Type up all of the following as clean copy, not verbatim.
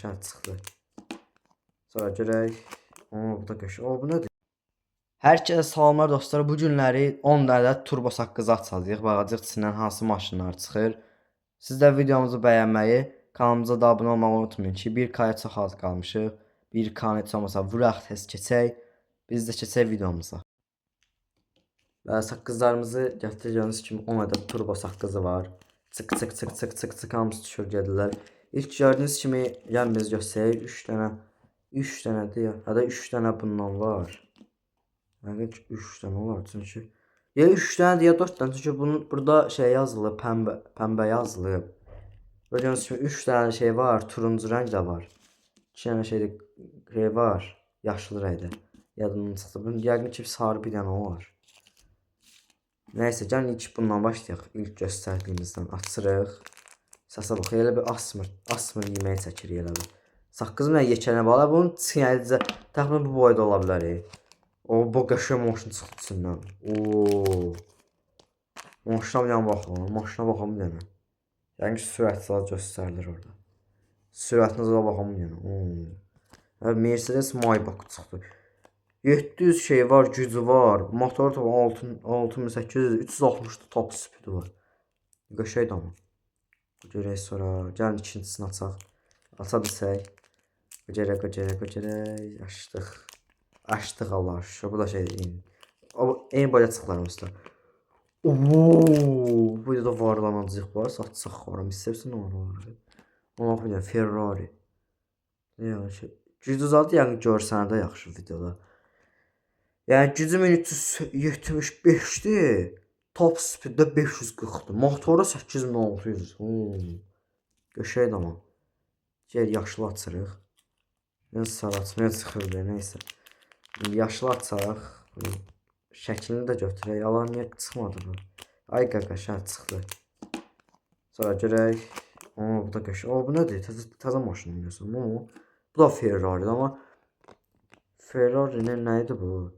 şəhər çıxdı. Sonra görək. Bu da qəşəng. Bu nədir? Hər kəsə salamlar dostlar. Bu günləri 10 ədəd turbo saqqızı açacağıq. Baxacağıq içindən hansı maşınlar çıxır. Siz də videomuzu bəyənməyi, kanalımıza da abunə olmağı unutmayın ki, 1K-ya çox az qalmışıq. 1K-nı heç olmasa vuraq tez keçək. Biz də keçək videomuza. Və saqqızlarımızı gətirəcəyiniz kimi 10 ədəd turbo saqqızı var. Çık çık çık çık çık çık hamısı düşür gedirlər. İlk gördüyünüz kimi yəni biz göstərək 3 dənədir ya. Ya da 3 dənə bundan var. Yəni 3 dənə var çünki ya 3 dənədir ya 4 dənə çünki bunun burada şey yazılıb, pəmbə yazılıb. Gördüyünüz kimi 3 dənə şey var, turuncu rəng də var. 2 dənə şey var, yaşlı rəngdə. Yadımdan çıxdı. Bunun yəqin ki sarı bir dənə var. Nəysə, gəlin ilk bundan başlayaq. İlk göstərdiyimizdən açırıq. Səsə bax, elə bir asmır yeməyi çəkirik elə bir. Saqqız mənə yekənə bağlı. Bunun çiynədicə təxminən bu boyda ola bilər. Bu qəşəng maşın çıxdı içindən. Maşına bir dənə baxın. Maşına baxın bir dənə. Yəni ki, sürəti göstərilir orada. Sürətinizə baxın bir dənə. Mercedes Maybach çıxdı. 700 şey var, gücü var. Motor 6800, 360 top speed var. Qəşəng amma. Görək sonra. Gəlin ikincisini açaq. Aça bilsək. Qəcərək. Açdıq Allah şükür. Bu da şeydir. Eyni boyda çıxlar onsuz da. Bu da varlanacaq var. Satacaq var. İstəsən nə var? Ona bir Ferrari. Gücü zadı yəni görsənədə yaxşı videoda. Yəni gücü 1375'dir. Top speeddə 540'dır. Motoru 8600. Qəşəng amma. Gəl yaşlı açırıq. Mən sarı açmaya çıxırdı, nəysə. Yaşlı açaq. Şəklini də götürək. Yalan niyə çıxmadı bu? Ay qəşəng çıxdı. Sonra görək. Bu da qəşəng. Bu nədir? Təzə maşın biliyorsun. Bu da Ferrari amma Ferrari'nin nə idi bu?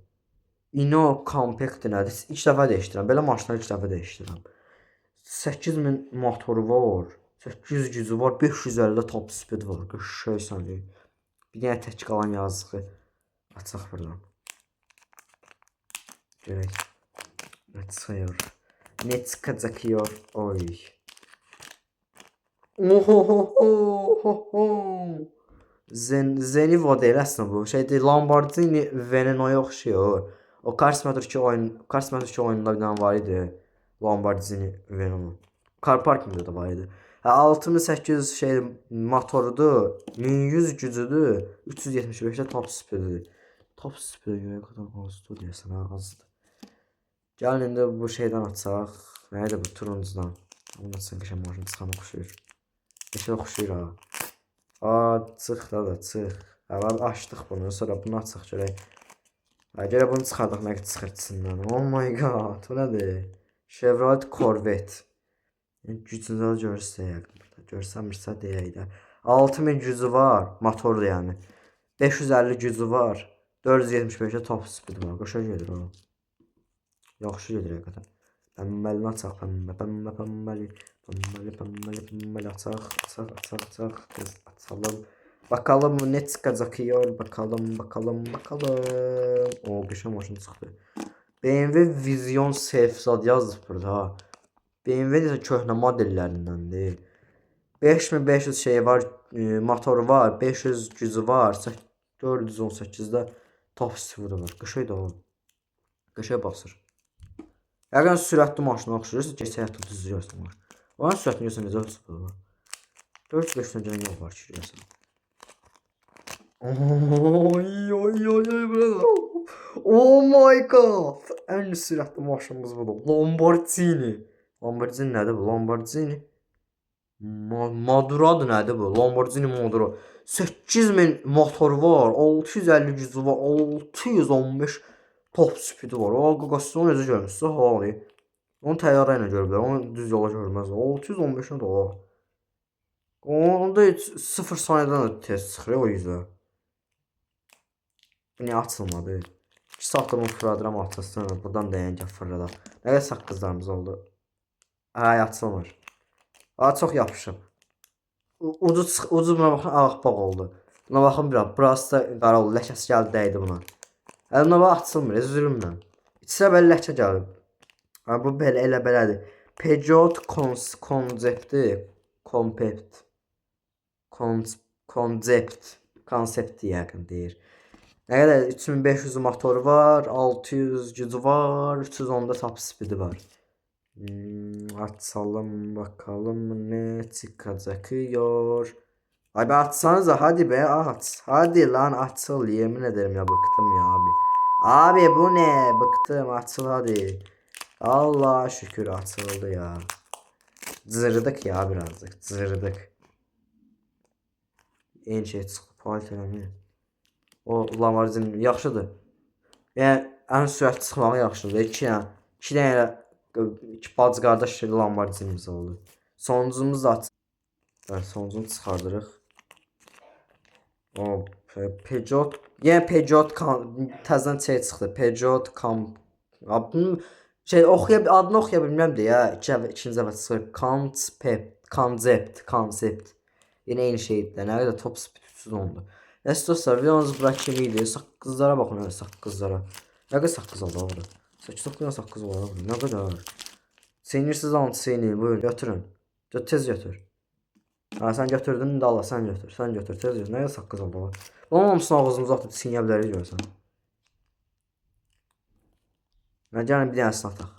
Inno Compact nədir? İlk dəfə dəyişdirəm. Belə maşınları ilk dəfə dəyişdirəm. 8000 motoru var. 800 gücü var. 550 top speed var. Qəşəng səni. Bir dənə tək qalan yazığı açaq buradan. Görək. Nə çıxıyor? Ne çıxacaq? Oy. Zenivə deyil əslində bu. Şeydir, Lamborghini Veneno'ya oxşuyur. O Cars Motor 2 oyununda bir dənə var idi. Lamborghini Veneno. Car Parking'də də var idi. 6800 şey motorudur. 1100 gücüdür. 375'də top speedidir. Top speed'ə görə qədər azdır deyəsən, azdır. Gəlin indi bu şeydən açaq. Nə idi bu turuncudan? Bunu açaq qəşəng maşın çıxan oxşuyur. Qəşəng oxşuyur ha. Çıx da çıx. Açdıq bunu, sonra bunu açaq görək. Gələ bunu çıxardıq, nə ki çıxır içindən. Oh my god, bu nədir? Chevrolet Corvette. Gücünü də görsək. Görsəmirsə deyək də. 6000 gücü var, motordur yəni. 550 gücü var. 475'də top speed var. Qəşəng gedir o. Yaxşı gedir həqiqətən. Pəmbəlini açaq, pəmbəli açaq. Açalım. Bakalım ne çıxacaq yor. Bakalım. O qəşəng maşın çıxdı. BMW Vision Safe zad yazıb burada. BMW də köhnə modellərindəndir. 5500 şey var, motoru var, 500 gücü var, 418'də top speed var. Qəşəng də o. Qəşəng basır. Yəqin sürətli maşına oxşuyursa, keçək hətta düzülüyorsun var. Onun sürətini görsən necə ölçüb? 4-5 dənə yol var ki, görsən. Oh my god. Ən sürətli maşınımız budur. Lamborghini. Lamborghini nədir bu? Lamborghini Madura'dır nədir bu? Lamborghini Madura. 8000 motoru var. 650 gücü var. 615 top speedi var. O qaqasını necə görmüşsün? Hali. Onu təyyarə ilə görürlər. Onu düz yola görməzlər. 615'nə də o. Onda 0 saniyədən də tez çıxır o yüzden. Bu niyə açılmadı? 2 saatdır bunu fırladıram açılsın. Buradan deyən ki fırladaq. Nə qədər saqqızlarımız oldu? Ay açılmır. Çox yapışıb. Ucu buna baxın ağappaq oldu. Buna baxın burası da qara oldu. Ləkəsi gəldi dəydi buna. Hələ buna bax açılmır, zülmlə. İçsə belə ləkə gəlib. Ha bu belə elə belədir. Peugeot konsepti, kompept, konsept yəqin deyir. Nə qədər 3500 motoru var, 600 gücü var, 310-da top speedi var. Açalım bakalım ne çıkacakıyor. Abi açsanıza hadi be aç. Hadi lan açıl, yemin ederim ya bıktım ya abi. Abi bu ne? Bıktım, açıl hadi. Allah şükür açıldı ya. Zırdık ya birazcık zırdık. En şey çıxıb paltələmi. O Lamborghini yaxşıdır. Yəni ən sürətli çıxmağı yaxşıdır. 2 dənə 2 bacı qardaş Lamborghini'miz oldu. Sonuncumuz da aç. Evet, sonuncunu çıxardırıq. O Peugeot, yəni Peugeot təzədən şey çıxdı. Peugeot adını adını oxuya bilmirəm deyə ikinci dəfə çıxır. Konsept. Yine eyni şeydir. Nə qədər top speed 310'du. Dostlar videomuz bura kimi idi. Saqqızlara baxın, öyle saqqızlara. Nə qədər saqqız oldu orada? 8 saqqız oldu. Nə qədər? Senirsiniz altı seni. Buyurun götürün. Tez götür. Ha sen götürdün de Allah sen götür. Sen götür tez götür. Nə qədər saqqız oldu? Olmamışsın ağzımıza atıb sinyalləri görsən. Gəlin bir dənəsini ataq.